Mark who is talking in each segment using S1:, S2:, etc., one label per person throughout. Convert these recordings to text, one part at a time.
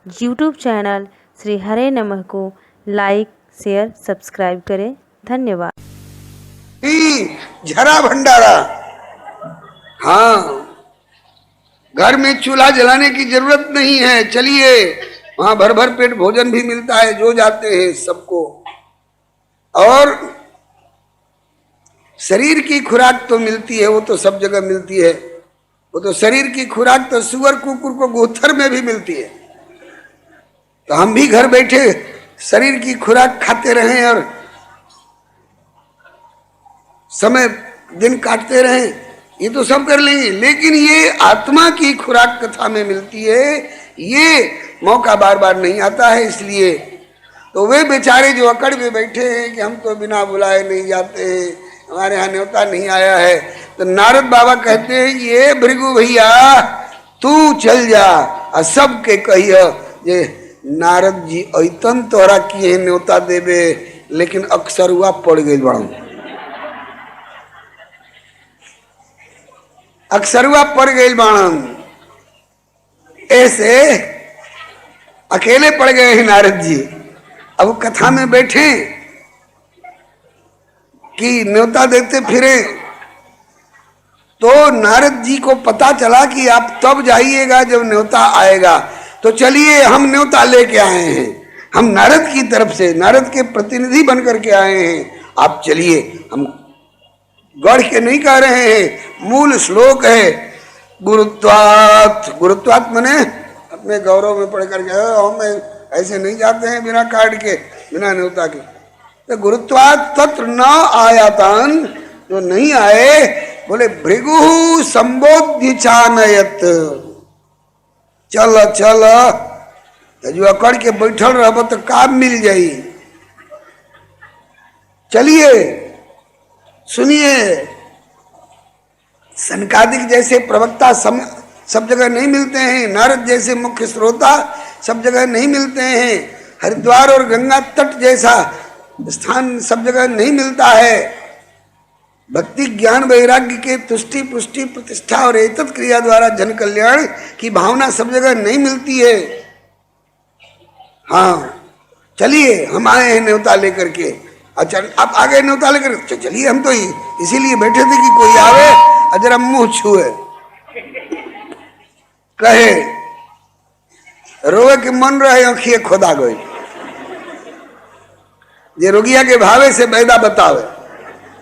S1: YouTube channel Shri हरे नमः को like share subscribe करें। धन्यवाद।
S2: झरा भंडारा, हाँ, घर में चूल्हा जलाने की जरूरत नहीं है। चलिए, वहां भर भर पेट भोजन भी मिलता है जो जाते हैं सबको। और शरीर की खुराक तो मिलती है, वो तो सब जगह मिलती है। वो तो शरीर की खुराक तो सुअर कुकुर को गोथर में भी मिलती है। तो हम भी घर बैठे शरीर की खुराक खाते रहें और समय दिन काटते रहें, ये तो सब कर लेंगे। लेकिन ये आत्मा की खुराक कथा में मिलती है, ये मौका बार बार नहीं आता है। इसलिए तो वे बेचारे जो अकड़ में बैठे हैं कि हम तो बिना बुलाए नहीं जाते हैं, हमारे यहाँ न्योता नहीं आया है, तो नारद बाबा कहते हैं ये भृगु भैया तू चल जा और सबके कहिए जे नारद जी ऐतन तोरा किए न्योता देवे, लेकिन अक्सर हुआ पड़ गई बड़ा, अक्सरुआ पड़ गई बाणन। ऐसे अकेले पड़ गए हैं नारद जी। अब कथा में बैठे कि न्योता देते फिरे, तो नारद जी को पता चला कि आप तब जाइएगा जब न्योता आएगा। तो चलिए, हम न्योता लेके आए हैं, हम नारद की तरफ से, नारद के प्रतिनिधि बन करके आए हैं। आप चलिए, हम गढ़ के नहीं कह रहे हैं, मूल श्लोक है गुरुत्वात्। गुरुत्वात् मने अपने गौरव में पढ़ करके, हम ऐसे नहीं जाते हैं बिना कार्ड के, बिना न्योता के। तो गुरुत्वात् तत्र न आयातान, जो नहीं आए, बोले भृगु संबोध्य चानयत, चल चल, जो अकड़ के बैठल रह तो काम मिल जाई। चलिए सुनिए, सनकादिक जैसे प्रवक्ता सब जगह नहीं मिलते हैं, नारद जैसे मुख्य श्रोता सब जगह नहीं मिलते हैं, हरिद्वार और गंगा तट जैसा स्थान सब जगह नहीं मिलता है। भक्ति ज्ञान वैराग्य के तुष्टि पुष्टि प्रतिष्ठा और एतत् क्रिया द्वारा जन कल्याण की भावना सब जगह नहीं मिलती है। हाँ, चलिए, हम आए हैं न्योता लेकर के। अच्छा, आप आगे न्योता लेकर, चलिए, हम तो इसीलिए बैठे थे कि कोई आवे और जरा मुंह छुए, कहे रोए के मन रहे आँखिए खोदा गई, ये रोगिया के भावे से बैदा बतावे।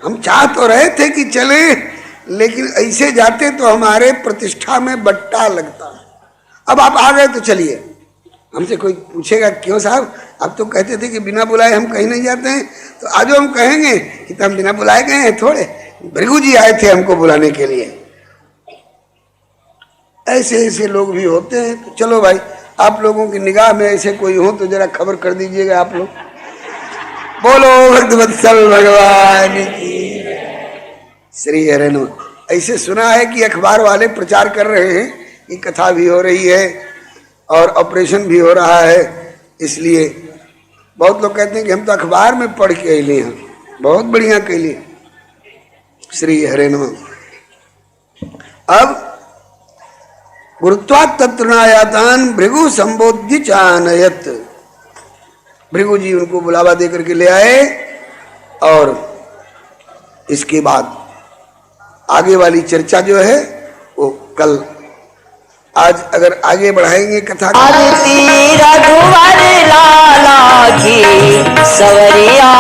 S2: हम चाह तो रहे थे कि चले, लेकिन ऐसे जाते तो हमारे प्रतिष्ठा में बट्टा लगता। अब आप आ गए तो चलिए। हमसे कोई पूछेगा क्यों साहब, आप तो कहते थे कि बिना बुलाए हम कहीं नहीं जाते हैं, तो आज हम कहेंगे कि तो हम बिना बुलाए गए हैं थोड़े, भृगु जी आए थे हमको बुलाने के लिए। ऐसे ऐसे लोग भी होते हैं। तो चलो भाई, आप लोगों की निगाह में ऐसे कोई हो तो जरा खबर कर दीजिएगा आप लोग। बोलो भक्तवत्सल भगवान की श्री हरे नमः। ऐसे सुना है कि अखबार वाले प्रचार कर रहे हैं कि कथा भी हो रही है और ऑपरेशन भी हो रहा है। इसलिए बहुत लोग कहते हैं कि हम तो अखबार में पढ़ के अले हैं, बहुत बढ़िया कैले। श्री हरे नमः। अब गुरुत्वात् तत्र न आयातान भृगु संबोध्य चानयत, भृगु जी उनको बुलावा देकर के ले आए। और इसके बाद आगे वाली चर्चा जो है वो कल, आज अगर आगे बढ़ाएंगे कथा।
S3: रघुवर लाला की सवरिया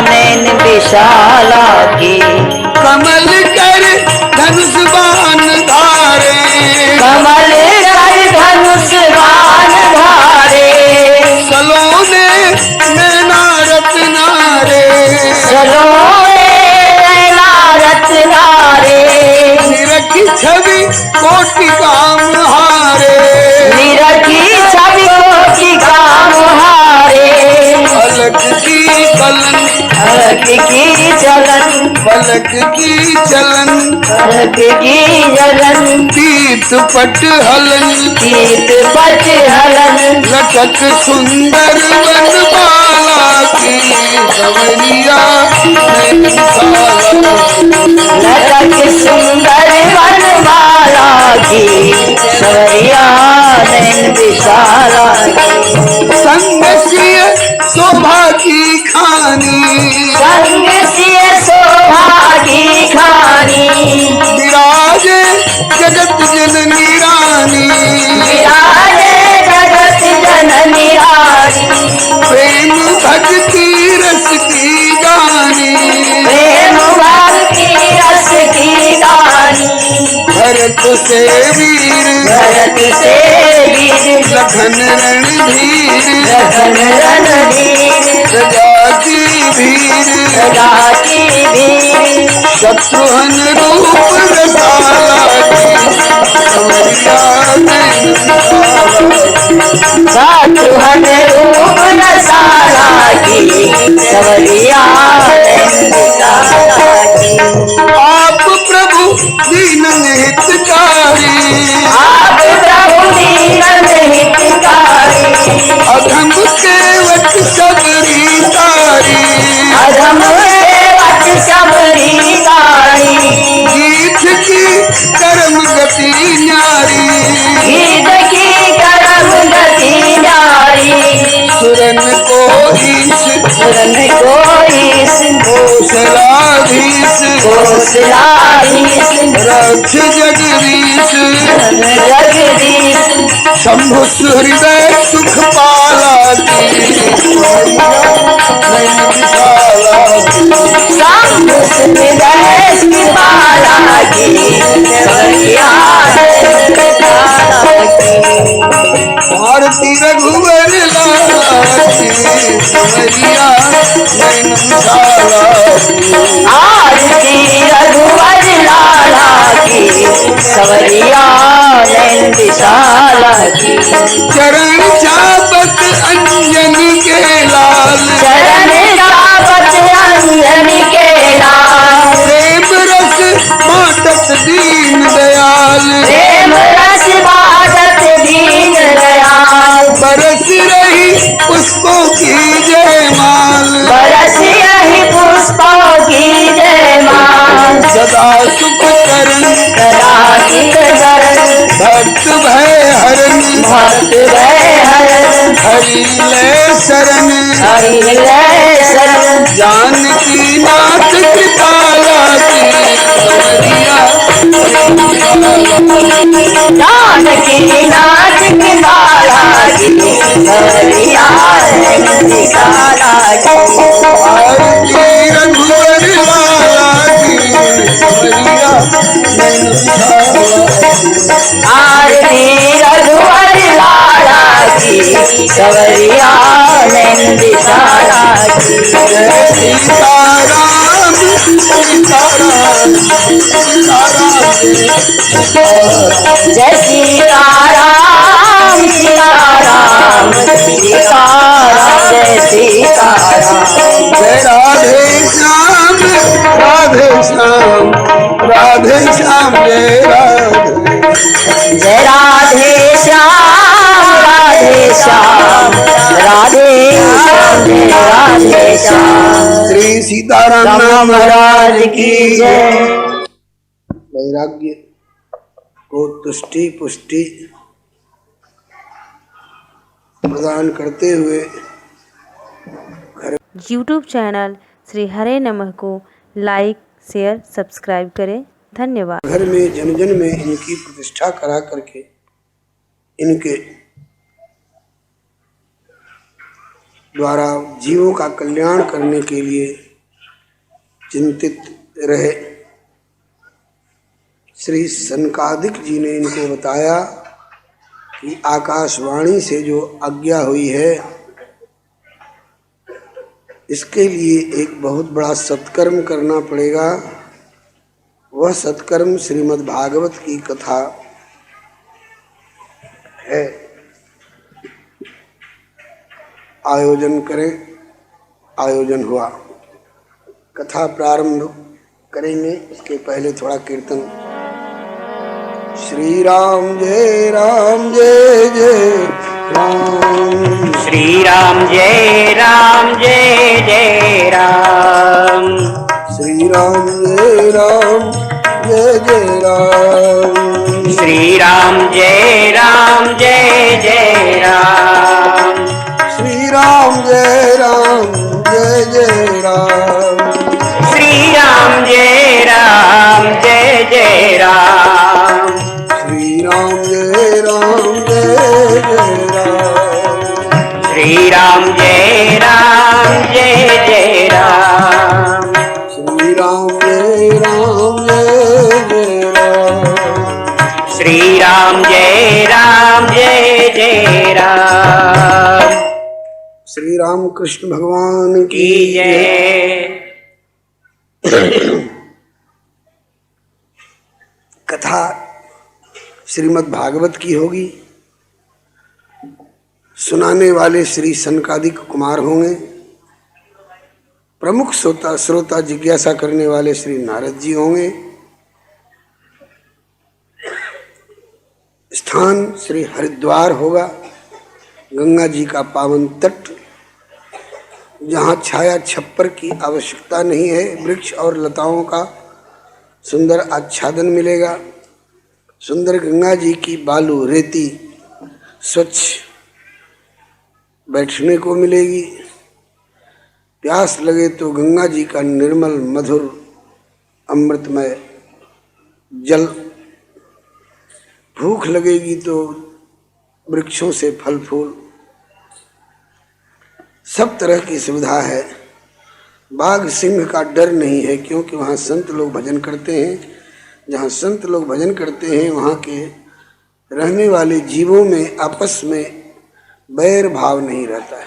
S3: नैन विशाला की,
S2: कमल कर धनुष बाण धारे,
S3: कमल कर धनुष बाण धारे,
S2: सलोने नैना रत्नारे,
S3: सलोने नैना रत्नारे,
S2: निरखी छवि कोटि काम हारे,
S3: निरखी छवि कोटि काम हारे,
S2: अलग की कलन,
S3: अलग की चलन,
S2: पलक की चलन,
S3: अलग की जलन,
S2: पीत पट हलन,
S3: पीत पट हलन,
S2: लटक सुंदर वनमाला की सवरिया नैन विशाला,
S3: लटक सुंदर वनमाला की सवरिया नैन विशाला।
S2: शोभा की खानी,
S3: संग सिय शोभा की खानी,
S2: विराजे जगत जननी रानी,
S3: विराजे जगत जननी रानी,
S2: प्रेम भक्ति रस की गानी,
S3: प्रेम भक्ति रस की गानी,
S2: भरत से वीर
S3: भरत से वीर,
S2: लखन रणधीर,
S3: लखन रणधीर,
S2: प्रजा की भीर,
S3: प्रजा की वीर,
S2: शत्रुघ्न रूप रसाला की, समरिया नैन
S3: शत्रुघ्न रूप रसाला की, सवरिया नैन विशाला की।
S2: आप प्रभु दीन हितकारी,
S3: आप प्रभु दीन हितकारी,
S2: अधम केवट सबरी तारी,
S3: अधम सेवक सबरी तारी,
S2: गीत की कर्म गति न्यारी,
S3: गीत की करम गति नारी,
S2: सुरन को ईश
S3: सुरन को ईश,
S2: कौशलाधीश,
S3: कौशलाधीश,
S2: रक्ष जगदीश,
S3: जगदीश,
S2: शंभु हृदय सुख पाला की, नैन विशाला की,
S3: शंभु हृदय की माला की, सवरिया नैन विशाला की।
S2: भारती रघुवर लाला की, समरिया नैन विशाला की,
S3: आरती रघुवर लाला की, सवरिया नैन विशाला की।
S2: चरण चापत अंजन के लाल,
S3: चरण चापत अंजन के लाल,
S2: प्रेम रस बाटत दीन दयाल,
S3: प्रेम रस बाटत दीन दयाल,
S2: बरस रही पुष्पों की जयमाल,
S3: बरस रही पुष्पों की जयमाल,
S2: सदा सुख करण
S3: सदा सुख करण,
S2: भक्त भय हरण,
S3: भक्त भय हरण,
S2: हरि ले शरण,
S3: हरि लय शरण,
S2: जानकी नाथ कृपाला की, समरिया
S3: जानकी नाथ की माला की, सवरिया नैन विशाला की।
S2: भारती रघुवर लाला की, समरिया नैन विशाला की,
S3: आरती रघुवर लाला की, सवरिया नैन विशाला की।
S2: जय सीताराम सीताराम सीताराम
S3: जय सीताराम सीताराम सीताराम, जय सीताराम।
S2: जय राधे श्याम राधे श्याम राधे श्याम जय राधे,
S3: जय राधे श्याम राधे श्याम, राधे श्याम जय राधे श्याम।
S2: श्री सीताराम नाम
S3: महाराज की जय।
S2: वैराग्य को तुष्टि पुष्टि प्रदान करते हुए
S1: यूट्यूब चैनल श्री हरे नमः को लाइक शेयर सब्सक्राइब करें। धन्यवाद।
S2: घर में जन जन में इनकी प्रतिष्ठा करा करके इनके द्वारा जीवों का कल्याण करने के लिए चिंतित रहे। श्री सनकादिक जी ने इनको बताया कि आकाशवाणी से जो आज्ञा हुई है इसके लिए एक बहुत बड़ा सत्कर्म करना पड़ेगा। वह सत्कर्म श्रीमद् भागवत की कथा है। आयोजन करें। आयोजन हुआ। कथा प्रारंभ करेंगे, उसके पहले थोड़ा कीर्तन। श्री राम जय जय राम।
S3: श्री राम जय जय राम।
S2: श्री राम जय जय राम।
S3: श्री राम जय जय राम।
S2: श्री राम जय जय राम।
S3: श्री राम जय राम जय जय राम।
S2: श्री राम जय राम जय जय राम।
S3: श्री राम जय राम जय जय राम।
S2: श्री राम जय राम जय जय राम।
S3: श्री राम जय राम जय जय राम।
S2: श्री राम कृष्ण भगवान की
S3: की जय।
S2: कथा श्रीमद् भागवत की होगी। सुनाने वाले श्री सनकादिक कुमार होंगे। प्रमुख श्रोता जिज्ञासा करने वाले श्री नारद जी होंगे। स्थान श्री हरिद्वार होगा, गंगा जी का पावन तट, जहाँ छाया छप्पर की आवश्यकता नहीं है। वृक्ष और लताओं का सुंदर आच्छादन मिलेगा। सुंदर गंगा जी की बालू रेती स्वच्छ बैठने को मिलेगी। प्यास लगे तो गंगा जी का निर्मल मधुर अमृतमय जल, भूख लगेगी तो वृक्षों से फल फूल, सब तरह की सुविधा है। बाघ सिंह का डर नहीं है, क्योंकि वहाँ संत लोग भजन करते हैं। जहाँ संत लोग भजन करते हैं वहाँ के रहने वाले जीवों में आपस में बैर भाव नहीं रहता है।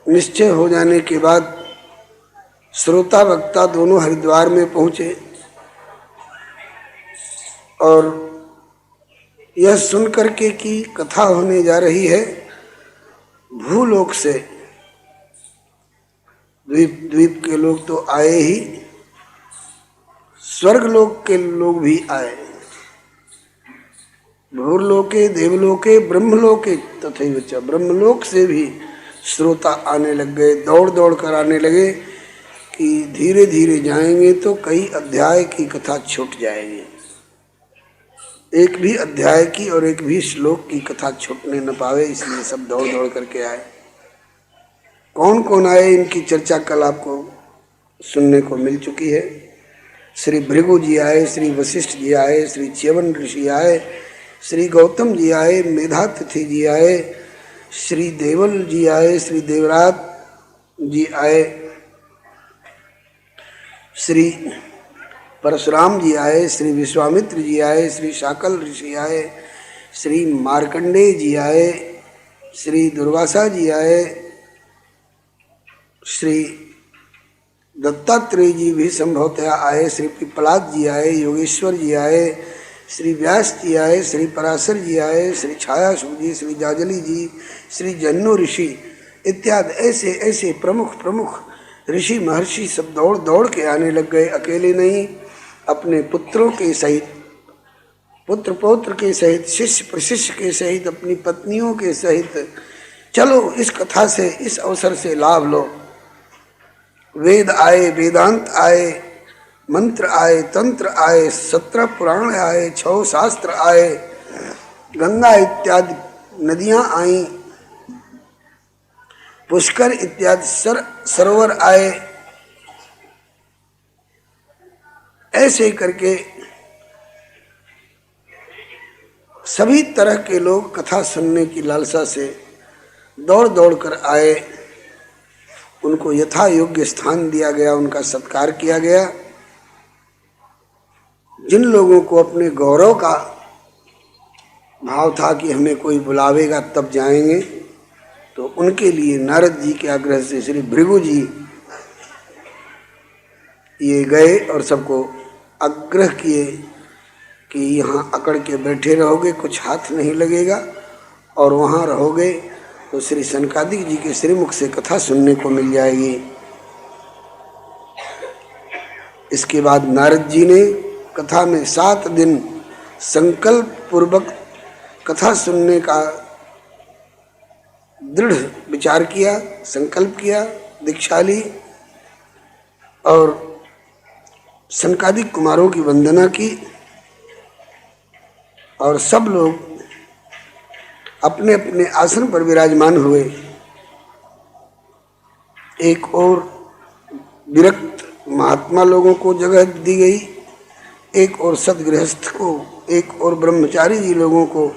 S2: निश्चय हो जाने के बाद श्रोता वक्ता दोनों हरिद्वार में पहुँचे और यह सुन करके कि कथा होने जा रही है, भूलोक से द्वीप के लोग तो आए ही, स्वर्गलोक के लोग भी आए। भूलोके देवलोके ब्रह्मलोके तथैव च, ब्रह्मलोक से भी श्रोता आने लग गए। दौड़ दौड़ कर आने लगे कि धीरे धीरे जाएंगे तो कई अध्याय की कथा छूट जाएगी। एक भी अध्याय की और एक भी श्लोक की कथा छूटने न पावे, इसलिए सब दौड़ दौड़ करके आए। कौन कौन आए इनकी चर्चा कल आपको सुनने को मिल चुकी है। श्री भृगु जी आए, श्री वशिष्ठ जी आए, श्री च्यवन ऋषि आए, श्री गौतम जी आए, मेधातिथि जी आए, श्री देवल जी आए, श्री देवराज जी आए, श्री परशुराम जी आए, श्री विश्वामित्र जी आए, श्री शाकल ऋषि आए, श्री मार्कंडेय जी आए, श्री दुर्वासा जी आए, श्री दत्तात्रेय जी भी संभवतः आए, श्री पिपलाद जी आए, योगेश्वर जी आए, श्री व्यास जी आए, श्री पराशर जी आए, श्री छायासुर जी, श्री जाजली जी, श्री जन्नु ऋषि इत्यादि ऐसे ऐसे प्रमुख प्रमुख ऋषि महर्षि सब दौड़ दौड़ के आने लग गए। अकेले नहीं, अपने पुत्रों के सहित, पुत्र पौत्र के सहित, शिष्य प्रशिष्य के सहित, अपनी पत्नियों के सहित, चलो इस कथा से, इस अवसर से लाभ लो। वेद आए, वेदांत आए, मंत्र आए, तंत्र आए, 17 पुराण आए, 6 शास्त्र आए, गंगा इत्यादि नदियां आईं, पुष्कर इत्यादि सरोवर आए। ऐसे करके सभी तरह के लोग कथा सुनने की लालसा से दौड़ दौड़ कर आए। उनको यथा योग्य स्थान दिया गया, उनका सत्कार किया गया। जिन लोगों को अपने गौरव का भाव था कि हमें कोई बुलावेगा तब जाएंगे, तो उनके लिए नारद जी के आग्रह से श्री भृगु जी ये गए और सबको आग्रह किए कि यहाँ अकड़ के बैठे रहोगे, कुछ हाथ नहीं लगेगा, और वहाँ रहोगे तो श्री सनकादिक जी के श्रीमुख से कथा सुनने को मिल जाएगी। इसके बाद नारद जी ने कथा में 7 दिन संकल्प पूर्वक कथा सुनने का दृढ़ विचार किया, संकल्प किया, दीक्षा ली और सनकादिक कुमारों की वंदना की। और सब लोग अपने अपने आसन पर विराजमान हुए एक और विरक्त महात्मा लोगों को जगह दी गई, एक और सदगृहस्थ को, एक और ब्रह्मचारी जी लोगों को,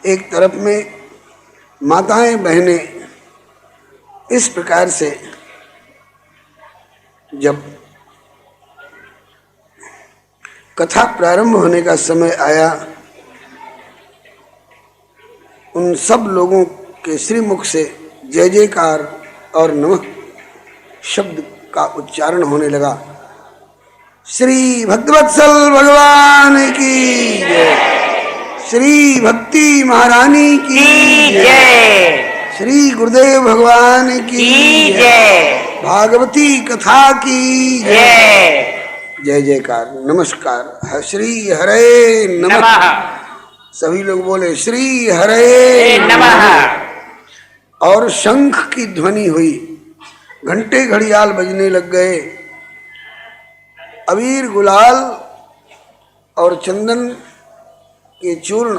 S2: एक तरफ में माताएं बहनें। इस प्रकार से जब कथा प्रारंभ होने का समय आया, उन सब लोगों के श्रीमुख से जय जयकार और नमः शब्द का उच्चारण होने लगा। श्री भक्तवत्सल भगवान की जय, श्री भक्ति महारानी की जय, श्री गुरुदेव भगवान की जय, भागवती कथा की जय। जय जयकार, नमस्कार। श्री हरे नमः। सभी लोग बोले श्री हरे नमः। और शंख की ध्वनि हुई, घंटे घड़ियाल बजने लग गए, अबीर गुलाल और चंदन के चूर्ण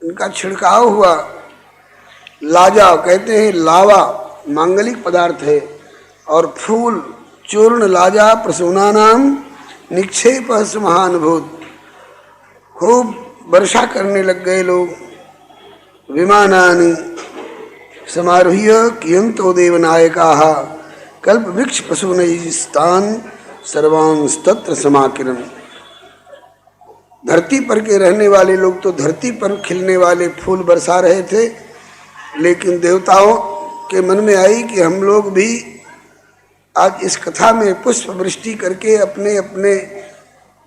S2: इनका छिड़काव हुआ। लाजा कहते हैं, लावा मांगलिक पदार्थ है, और फूल चूर्ण लाजा प्रसूनानाम निक्षेप महानुभूत। खूब वर्षा करने लग गए लोग। विमानानि समारूह्य कियंतो देवनायकाः कल्प वृक्ष प्रसूनैस्तान् सर्वांस्तत्र समाकिरन्। धरती पर के रहने वाले लोग तो धरती पर खिलने वाले फूल बरसा रहे थे, लेकिन देवताओं के मन में आई कि हम लोग भी आज इस कथा में पुष्प वृष्टि करके अपने अपने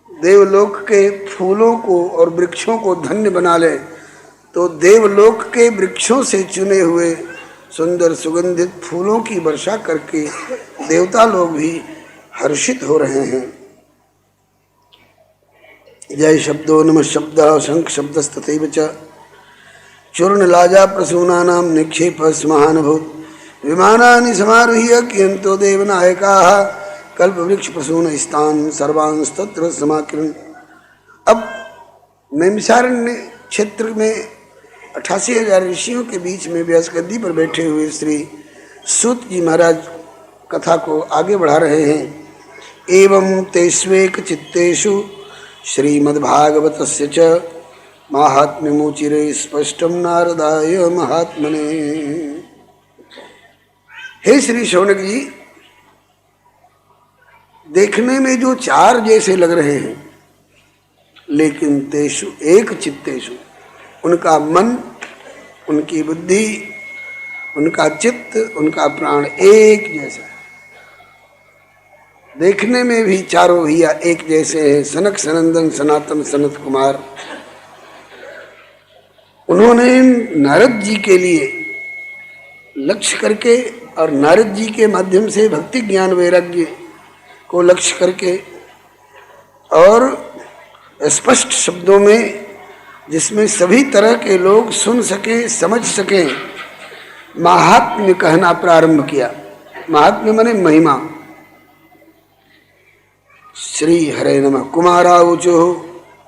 S2: देवलोक के फूलों को और वृक्षों को धन्य बना लें। तो देवलोक के वृक्षों से चुने हुए सुंदर सुगंधित फूलों की वर्षा करके देवता लोग भी हर्षित हो रहे हैं। जय शब्दो नमः शब्द शंख शब्दस्तथैव च चूर्ण लाजा प्रसूनानाम निक्षेप महानुभूत। विमानानि समारूह्य कियंतो देवनायकाः कल्प वृक्ष प्रसूनैस्तान् सर्वांस्तत्र समाकिरन्। अब नैमिषारण्य क्षेत्र में 88,000 ऋषियों के बीच में व्यास गद्दी पर बैठे हुए श्री सूत जी महाराज कथा को आगे बढ़ा रहे हैं। एवं तेष्वेक चित्तेषु श्रीमद्भागवतस्य च माहात्म्यमुचिरे स्पष्टं नारदाय महात्मने। हे श्री शौनक जी, देखने में जो चार जैसे लग रहे हैं, लेकिन तेषु एक चित्तेषु, उनका मन, उनकी बुद्धि, उनका चित्त, उनका प्राण एक जैसा। देखने में भी चारों भैया एक जैसे हैं। सनक सनंदन सनातन सनत कुमार, उन्होंने नारद जी के लिए लक्ष्य करके और नारद जी के माध्यम से भक्ति ज्ञान वैराग्य को लक्ष्य करके और स्पष्ट शब्दों में, जिसमें सभी तरह के लोग सुन सकें समझ सकें, महात्म्य कहना प्रारंभ किया। महात्म्य माने महिमा। श्री हरे नमः। कुमारावुचो,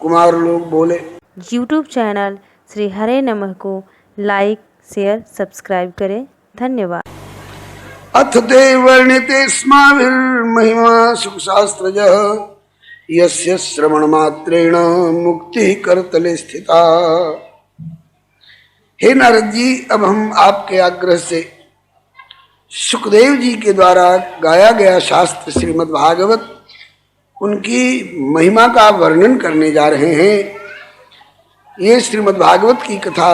S2: कुमार लोग बोले।
S1: यूट्यूब चैनल श्री हरे नमः को लाइक शेयर सब्सक्राइब करें। धन्यवाद।
S2: अथ ते वर्णिते स्माभिर्महिमा सुखशास्त्रजः यस्य श्रवणमात्रेण मुक्ति करतले स्थिता। हे नारद जी, अब हम आपके आग्रह से सुखदेव जी के द्वारा गाया गया शास्त्र श्रीमद् भागवत, उनकी महिमा का वर्णन करने जा रहे हैं। ये श्रीमद् भागवत की कथा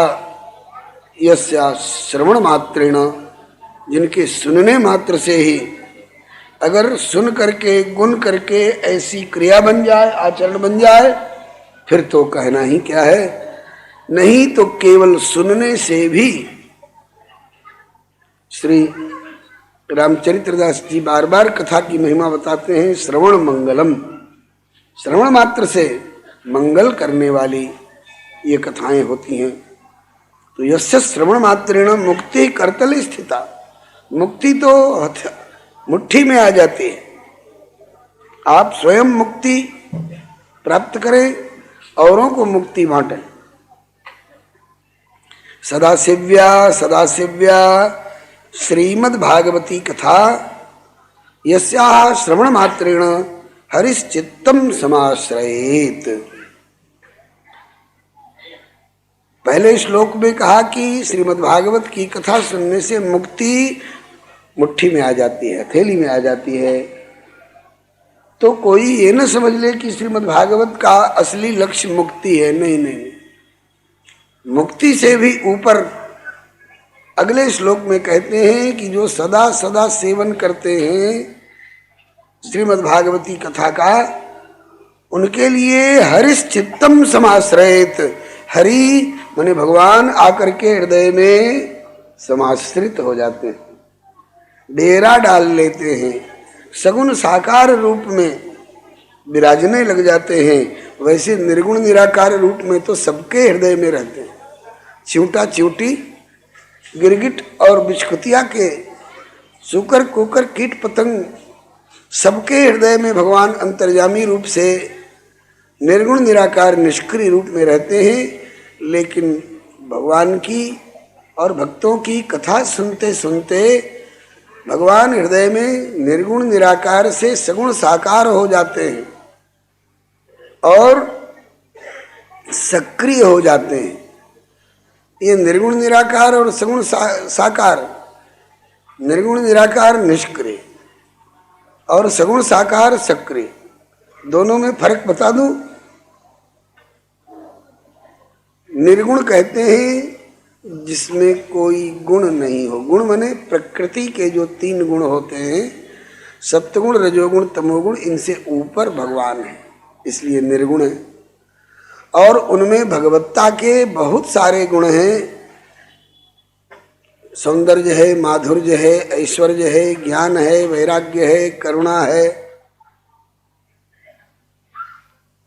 S2: यस्य श्रवण मात्रेण, जिनके सुनने मात्र से ही, अगर सुन करके गुण करके ऐसी क्रिया बन जाए, आचरण बन जाए, फिर तो कहना ही क्या है। नहीं तो केवल सुनने से भी श्री रामचरित्रदास जी बार बार कथा की महिमा बताते हैं। श्रवण मंगलम, श्रवण मात्र से मंगल करने वाली ये कथाएं होती हैं। तो यस्य श्रवण मात्रेण मुक्ति करतले स्थिता, मुक्ति तो मुट्ठी में आ जाती है। आप स्वयं मुक्ति प्राप्त करें, औरों को मुक्ति बांटें। सदाशिव्या सदाशिव्या श्रीमद् भागवती कथा यस्याः श्रवण मात्रेण हरिश्चित्तम समाश्रयेत। पहले श्लोक में कहा कि श्रीमद् भागवत की कथा सुनने से मुक्ति मुट्ठी में आ जाती है, थैली में आ जाती है। तो कोई ये न समझ ले कि श्रीमद् भागवत का असली लक्ष्य मुक्ति है। नहीं नहीं, मुक्ति से भी ऊपर अगले श्लोक में कहते हैं कि जो सदा सदा सेवन करते हैं श्रीमद् भागवती कथा का, उनके लिए हरिश्चित्तम समाश्रयेत। हरि माने भगवान आकर के हृदय में समाश्रित हो जाते हैं, डेरा डाल लेते हैं, सगुण साकार रूप में विराजने लग जाते हैं। वैसे निर्गुण निराकार रूप में तो सबके हृदय में रहते हैं। चिंटा चिंटी, गिरगिट और बिचकुतिया के, सूकर कुकर कीट पतंग, सबके हृदय में भगवान अंतर्यामी रूप से निर्गुण निराकार निष्क्रिय रूप में रहते हैं। लेकिन भगवान की और भक्तों की कथा सुनते सुनते भगवान हृदय में निर्गुण निराकार से सगुण साकार हो जाते हैं और सक्रिय हो जाते हैं। ये निर्गुण निराकार और सगुण साकार, निर्गुण निराकार निष्क्रिय और सगुण साकार सक्रिय, दोनों में फर्क बता दूं। निर्गुण कहते हैं जिसमें कोई गुण नहीं हो। गुण माने प्रकृति के जो 3 गुण होते हैं, सत्वगुण, रजोगुण, तमोगुण, इनसे ऊपर भगवान है, इसलिए निर्गुण है। और उनमें भगवत्ता के बहुत सारे गुण हैं। सौंदर्य है, माधुर्य है, ऐश्वर्य है, ज्ञान है, वैराग्य है, करुणा है,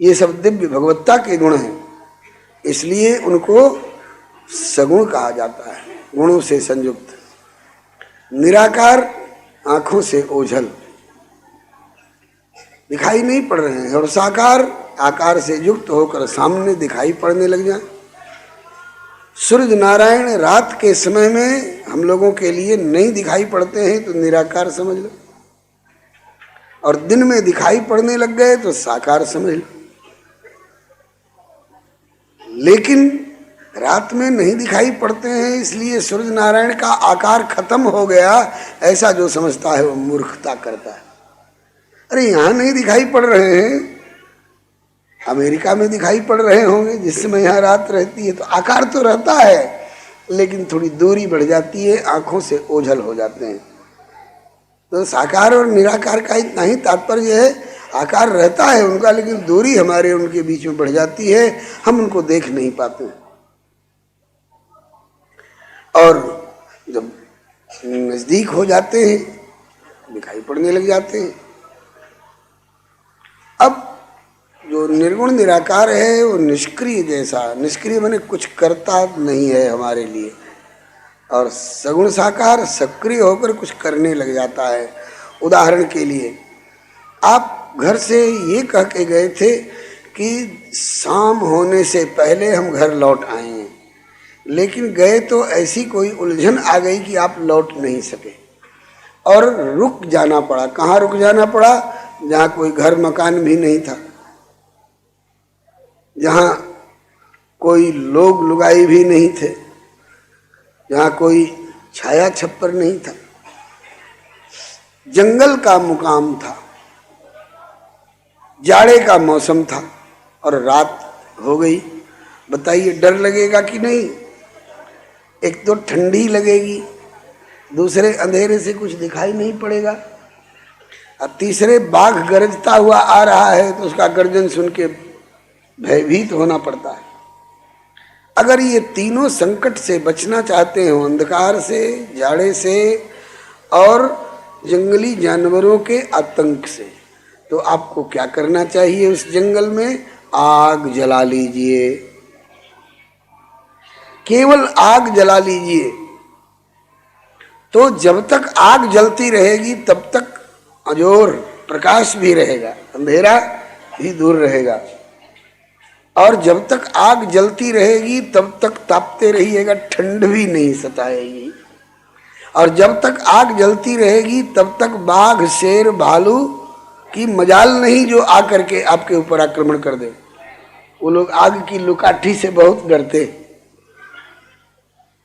S2: ये सब दिव्य भगवत्ता के गुण हैं। इसलिए उनको सगुण कहा जाता है, गुणों से संयुक्त। निराकार आंखों से ओझल, दिखाई नहीं पड़ रहे हैं, और साकार आकार से युक्त होकर सामने दिखाई पड़ने लग जाए। सूर्य नारायण रात के समय में हम लोगों के लिए नहीं दिखाई पड़ते हैं तो निराकार समझ लो, और दिन में दिखाई पड़ने लग गए तो साकार समझ लो। लेकिन रात में नहीं दिखाई पड़ते हैं इसलिए सूर्य नारायण का आकार खत्म हो गया, ऐसा जो समझता है वो मूर्खता करता है। अरे यहाँ नहीं दिखाई पड़ रहे हैं, अमेरिका में दिखाई पड़ रहे होंगे जिस समय यहाँ रात रहती है, तो आकार तो रहता है लेकिन थोड़ी दूरी बढ़ जाती है, आंखों से ओझल हो जाते हैं। तो साकार और निराकार का इतना ही तात्पर्य है, आकार रहता है उनका लेकिन दूरी हमारे उनके बीच में बढ़ जाती है, हम उनको देख नहीं पाते। और जब नजदीक हो जाते हैं दिखाई पड़ने लग जाते हैं। अब जो निर्गुण निराकार है वो निष्क्रिय जैसा, निष्क्रिय माने कुछ करता नहीं है हमारे लिए, और सगुण साकार सक्रिय होकर कुछ करने लग जाता है। उदाहरण के लिए आप घर से ये कह के गए थे कि शाम होने से पहले हम घर लौट आएंगे, लेकिन गए तो ऐसी कोई उलझन आ गई कि आप लौट नहीं सके और रुक जाना पड़ा। कहाँ रुक जाना पड़ा? जहाँ कोई घर मकान भी नहीं था, जहाँ कोई लोग लुगाई भी नहीं थे, जहाँ कोई छाया छप्पर नहीं था, जंगल का मुकाम था, जाड़े का मौसम था और रात हो गई। बताइए डर लगेगा कि नहीं? एक तो ठंडी लगेगी, दूसरे अंधेरे से कुछ दिखाई नहीं पड़ेगा, और तीसरे बाघ गरजता हुआ आ रहा है तो उसका गर्जन सुन के भयभीत होना पड़ता है। अगर ये तीनों संकट से बचना चाहते हो, अंधकार से, जाड़े से और जंगली जानवरों के आतंक से, तो आपको क्या करना चाहिए? उस जंगल में आग जला लीजिए, केवल आग जला लीजिए। तो जब तक आग जलती रहेगी तब तक अजोर प्रकाश भी रहेगा, अंधेरा भी दूर रहेगा, और जब तक आग जलती रहेगी तब तक तापते रहिएगा, ठंड भी नहीं सताएगी। और जब तक आग जलती रहेगी तब तक बाघ शेर भालू की मजाल नहीं जो आकर के आपके ऊपर आक्रमण कर दे। वो लोग आग की लुकाठी से बहुत डरते।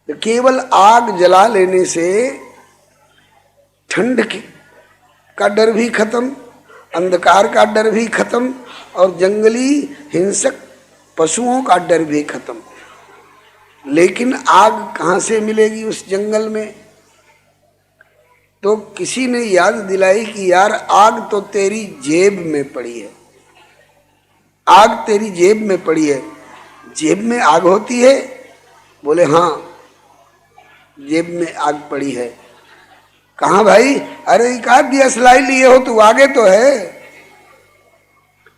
S2: तो केवल आग जला लेने से ठंड का डर भी खत्म, अंधकार का डर भी खत्म और जंगली हिंसक पशुओं का डर भी खत्म। लेकिन आग कहाँ से मिलेगी उस जंगल में? तो किसी ने याद दिलाई कि यार आग तो तेरी जेब में पड़ी है, आग तेरी जेब में पड़ी है। जेब में आग होती है? बोले हाँ, जेब में आग पड़ी है। कहाँ भाई? अरे कहा दियासलाई लिए हो तू, आगे तो है।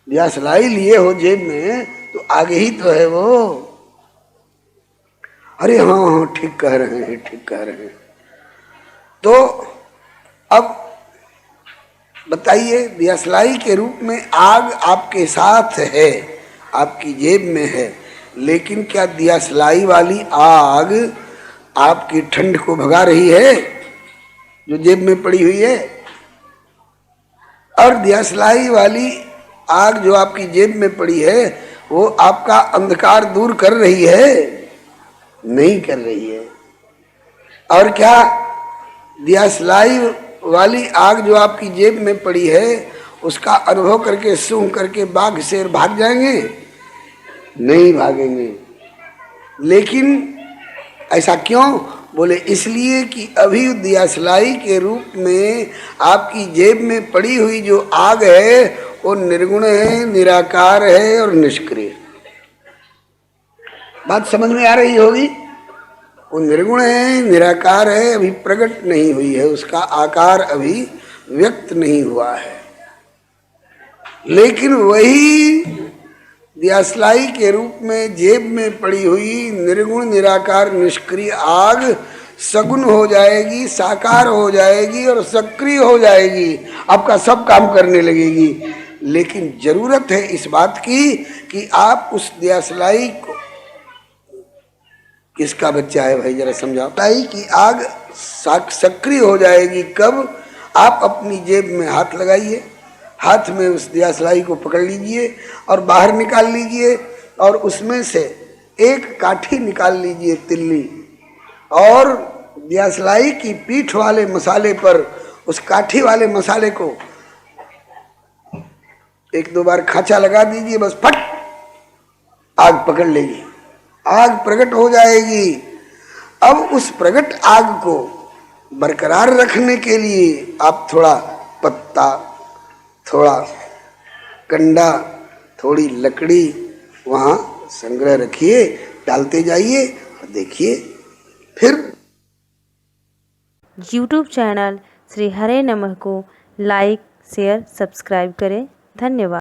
S2: दियासलाई लिए हो जेब में तो आगे ही तो है वो। अरे हाँ हाँ ठीक कह रहे हैं, ठीक कह रहे हैं। तो अब बताइए, दियासलाई के रूप में आग आपके साथ है, आपकी जेब में है, लेकिन क्या दियासलाई वाली आग आपकी ठंड को भगा रही है जो जेब में पड़ी हुई है? और दियासलाई वाली आग जो आपकी जेब में पड़ी है वो आपका अंधकार दूर कर रही है? नहीं कर रही है। और क्या दियासलाई वाली आग जो आपकी जेब में पड़ी है उसका अनुभव करके सूंघ करके बाघ शेर भाग जाएंगे? नहीं भागेंगे। लेकिन ऐसा क्यों? बोले इसलिए कि अभी दियासलाई के रूप में आपकी जेब में पड़ी हुई जो आग है वो निर्गुण है, निराकार है और निष्क्रिय। बात समझ में आ रही होगी? वो निर्गुण है, निराकार है, अभी प्रकट नहीं हुई है, उसका आकार अभी व्यक्त नहीं हुआ है। लेकिन वही दियासलाई के रूप में जेब में पड़ी हुई निर्गुण निराकार निष्क्रिय आग सगुण हो जाएगी, साकार हो जाएगी और सक्रिय हो जाएगी, आपका सब काम करने लगेगी। लेकिन जरूरत है इस बात की कि आप उस दियासलाई को, किसका बच्चा है भाई जरा समझाओ, कि आग सक्रिय हो जाएगी कब? आप अपनी जेब में हाथ लगाइए, हाथ में उस दियासलाई को पकड़ लीजिए और बाहर निकाल लीजिए और उसमें से एक काठी निकाल लीजिए तिल्ली, और दियासलाई की पीठ वाले मसाले पर उस काठी वाले मसाले को एक दो बार खांचा लगा दीजिए, बस फट आग पकड़ लेगी, आग प्रकट हो जाएगी। अब उस प्रकट आग को बरकरार रखने के लिए आप थोड़ा पत्ता, थोड़ा कंडा, थोड़ी लकड़ी वहाँ संग्रह रखिए, डालते जाइए और देखिए फिर।
S1: YouTube चैनल श्री हरे नमः को लाइक, शेयर, सब्सक्राइब करें। धन्यवाद।